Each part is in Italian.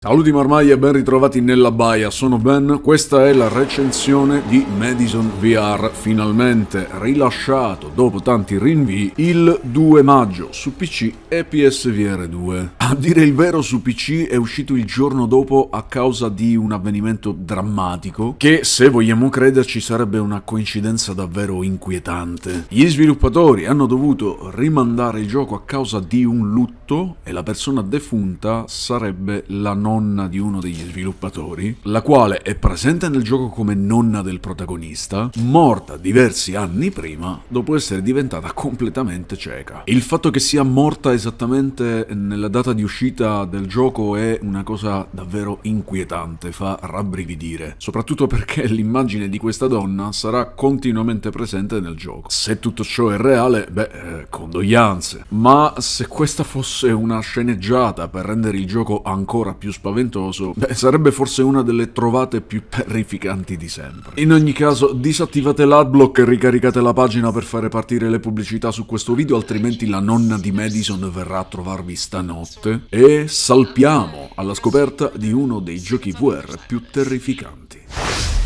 Saluti marmai e ben ritrovati nella baia, sono Ben, questa è la recensione di Madison VR, finalmente rilasciato dopo tanti rinvii il 2 maggio su PC e PSVR 2. A dire il vero su PC è uscito il giorno dopo a causa di un avvenimento drammatico che, se vogliamo crederci, sarebbe una coincidenza davvero inquietante. Gli sviluppatori hanno dovuto rimandare il gioco a causa di un lutto e la persona defunta sarebbe la nonna di uno degli sviluppatori, la quale è presente nel gioco come nonna del protagonista, morta diversi anni prima dopo essere diventata completamente cieca. Il fatto che sia morta esattamente nella data di uscita del gioco è una cosa davvero inquietante, fa rabbrividire, soprattutto perché l'immagine di questa donna sarà continuamente presente nel gioco. Se tutto ciò è reale, condoglianze. Ma se questa fosse una sceneggiata per rendere il gioco ancora più spaventoso, sarebbe forse una delle trovate più terrificanti di sempre. In ogni caso, disattivate l'adblock e ricaricate la pagina per fare partire le pubblicità su questo video, altrimenti la nonna di Madison verrà a trovarvi stanotte. E salpiamo alla scoperta di uno dei giochi VR più terrificanti.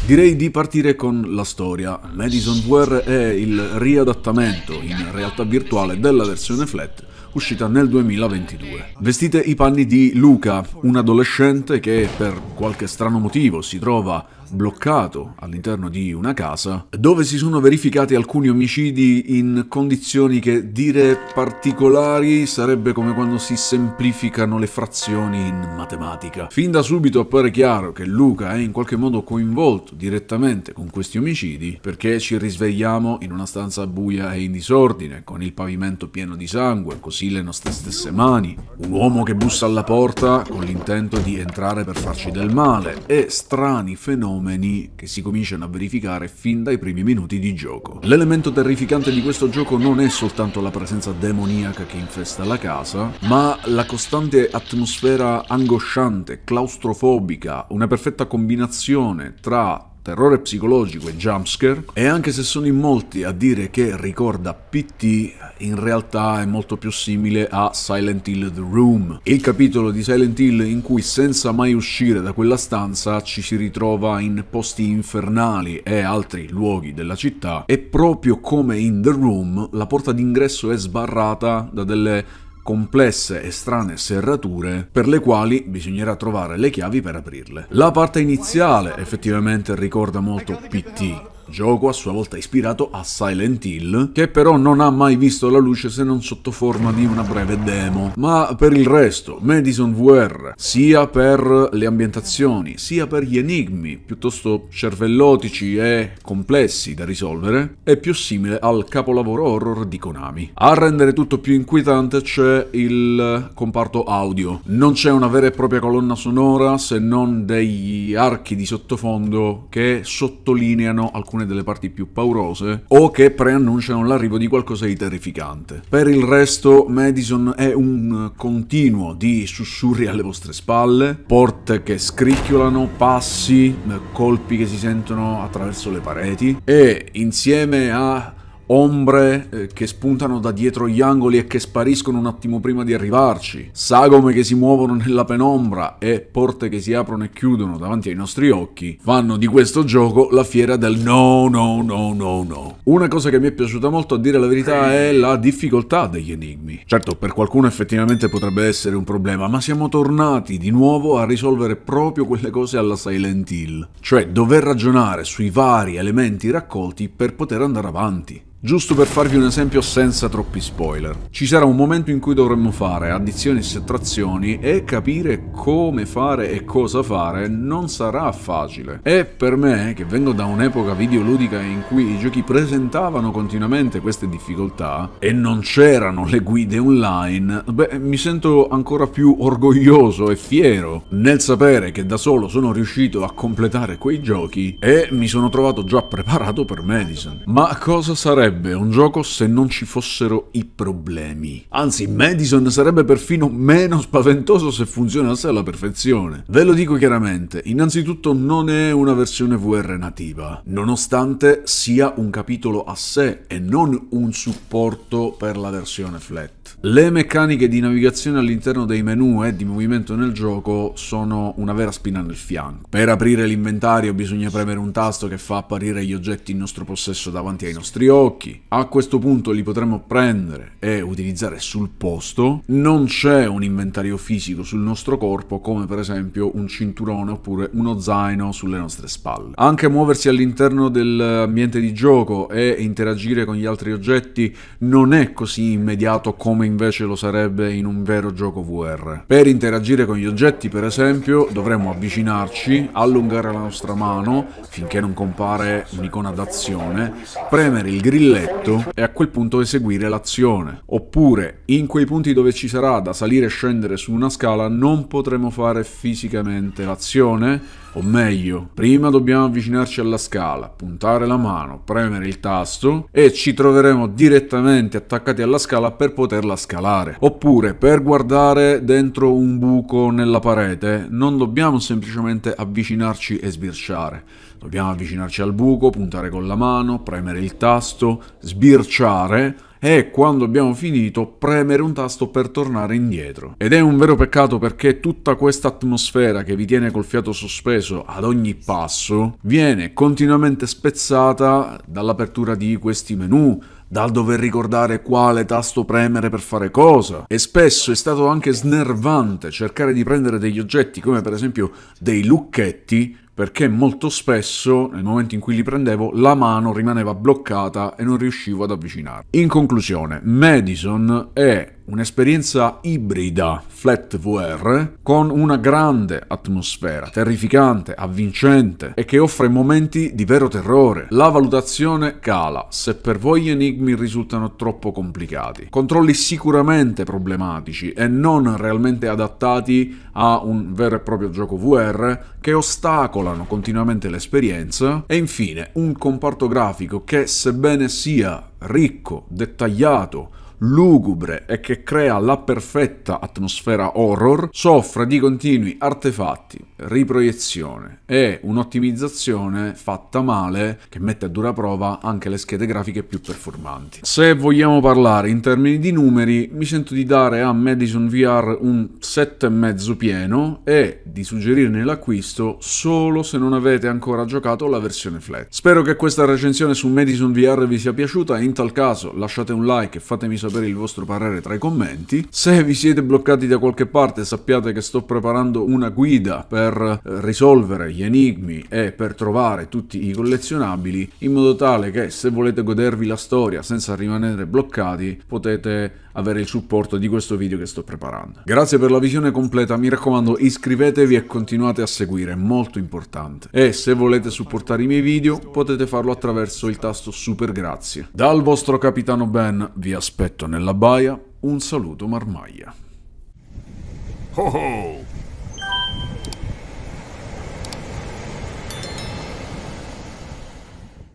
Direi di partire con la storia. Madison VR è il riadattamento in realtà virtuale della versione flat uscita nel 2022. Vestite i panni di Luca, un adolescente che per qualche strano motivo si trova bloccato all'interno di una casa dove si sono verificati alcuni omicidi in condizioni che dire particolari sarebbe come quando si semplificano le frazioni in matematica. Fin da subito appare chiaro che Luca è in qualche modo coinvolto direttamente con questi omicidi, perché ci risvegliamo in una stanza buia e in disordine, con il pavimento pieno di sangue, così le nostre stesse mani, un uomo che bussa alla porta con l'intento di entrare per farci del male e strani fenomeni che si cominciano a verificare fin dai primi minuti di gioco. L'elemento terrificante di questo gioco non è soltanto la presenza demoniaca che infesta la casa, ma la costante atmosfera angosciante, claustrofobica, una perfetta combinazione tra terrore psicologico e jumpscare, e anche se sono in molti a dire che ricorda PT, in realtà è molto più simile a Silent Hill The Room, il capitolo di Silent Hill in cui senza mai uscire da quella stanza ci si ritrova in posti infernali e altri luoghi della città, e proprio come in The Room la porta d'ingresso è sbarrata da delle complesse e strane serrature per le quali bisognerà trovare le chiavi per aprirle. La parte iniziale effettivamente ricorda molto PT, gioco a sua volta ispirato a Silent Hill, che però non ha mai visto la luce se non sotto forma di una breve demo. Ma per il resto, Madison VR, sia per le ambientazioni, sia per gli enigmi piuttosto cervellotici e complessi da risolvere, è più simile al capolavoro horror di Konami. A rendere tutto più inquietante c'è il comparto audio. Non c'è una vera e propria colonna sonora, se non degli archi di sottofondo che sottolineano alcune delle parti più paurose o che preannunciano l'arrivo di qualcosa di terrificante. Per il resto, Madison è un continuo di sussurri alle vostre spalle, porte che scricchiolano, passi, colpi che si sentono attraverso le pareti, e insieme a ombre che spuntano da dietro gli angoli e che spariscono un attimo prima di arrivarci, sagome che si muovono nella penombra e porte che si aprono e chiudono davanti ai nostri occhi, fanno di questo gioco la fiera del no, no, no, no, no. Una cosa che mi è piaciuta molto, a dire la verità, è la difficoltà degli enigmi. Certo, per qualcuno effettivamente potrebbe essere un problema, ma siamo tornati di nuovo a risolvere proprio quelle cose alla Silent Hill, cioè dover ragionare sui vari elementi raccolti per poter andare avanti. Giusto per farvi un esempio senza troppi spoiler, ci sarà un momento in cui dovremmo fare addizioni e sottrazioni e capire come fare e cosa fare non sarà facile. E per me, che vengo da un'epoca videoludica in cui i giochi presentavano continuamente queste difficoltà e non c'erano le guide online, mi sento ancora più orgoglioso e fiero nel sapere che da solo sono riuscito a completare quei giochi e mi sono trovato già preparato per Madison. Ma cosa sarebbe sarebbe un gioco se non ci fossero i problemi. Anzi, Madison sarebbe perfino meno spaventoso se funzionasse alla perfezione. Ve lo dico chiaramente, innanzitutto non è una versione VR nativa, nonostante sia un capitolo a sé e non un supporto per la versione flat. Le meccaniche di navigazione all'interno dei menu e di movimento nel gioco sono una vera spina nel fianco. Per aprire l'inventario bisogna premere un tasto che fa apparire gli oggetti in nostro possesso davanti ai nostri occhi. A questo punto li potremo prendere e utilizzare sul posto. Non c'è un inventario fisico sul nostro corpo, come per esempio un cinturone oppure uno zaino sulle nostre spalle. Anche muoversi all'interno dell'ambiente di gioco e interagire con gli altri oggetti non è così immediato come invece lo sarebbe in un vero gioco VR. Per interagire con gli oggetti, per esempio, dovremo avvicinarci, allungare la nostra mano finché non compare un'icona d'azione, premere il grilletto e a quel punto eseguire l'azione. Oppure, in quei punti dove ci sarà da salire e scendere su una scala, non potremo fare fisicamente l'azione, o meglio, prima dobbiamo avvicinarci alla scala, puntare la mano, premere il tasto e ci troveremo direttamente attaccati alla scala per poterla scalare. Oppure, per guardare dentro un buco nella parete, non dobbiamo semplicemente avvicinarci e sbirciare. Dobbiamo avvicinarci al buco, puntare con la mano, premere il tasto, sbirciare e quando abbiamo finito premere un tasto per tornare indietro. Ed è un vero peccato perché tutta questa atmosfera che vi tiene col fiato sospeso ad ogni passo viene continuamente spezzata dall'apertura di questi menu, dal dover ricordare quale tasto premere per fare cosa, e spesso è stato anche snervante cercare di prendere degli oggetti come per esempio dei lucchetti, perché molto spesso, nel momento in cui li prendevo, la mano rimaneva bloccata e non riuscivo ad avvicinare. In conclusione, Madison è un'esperienza ibrida flat VR con una grande atmosfera, terrificante, avvincente e che offre momenti di vero terrore. La valutazione cala se per voi gli enigmi risultano troppo complicati, controlli sicuramente problematici e non realmente adattati a un vero e proprio gioco VR che ostacolano continuamente l'esperienza, e infine un comparto grafico che, sebbene sia ricco, dettagliato, lugubre e che crea la perfetta atmosfera horror, soffre di continui artefatti, riproiezione e un'ottimizzazione fatta male che mette a dura prova anche le schede grafiche più performanti. Se vogliamo parlare in termini di numeri, mi sento di dare a Madison VR un 7,5 pieno e di suggerirne l'acquisto solo se non avete ancora giocato la versione flat. Spero che questa recensione su Madison VR vi sia piaciuta e in tal caso lasciate un like e fatemi sapere il vostro parere tra i commenti. Se vi siete bloccati da qualche parte, sappiate che sto preparando una guida per risolvere gli enigmi e per trovare tutti i collezionabili, in modo tale che se volete godervi la storia senza rimanere bloccati potete avere il supporto di questo video che sto preparando. Grazie per la visione completa, mi raccomando iscrivetevi e continuate a seguire, è molto importante. E se volete supportare i miei video potete farlo attraverso il tasto super grazie. Dal vostro capitano Ben vi aspetto nella baia, un saluto marmaglia. Ho ho!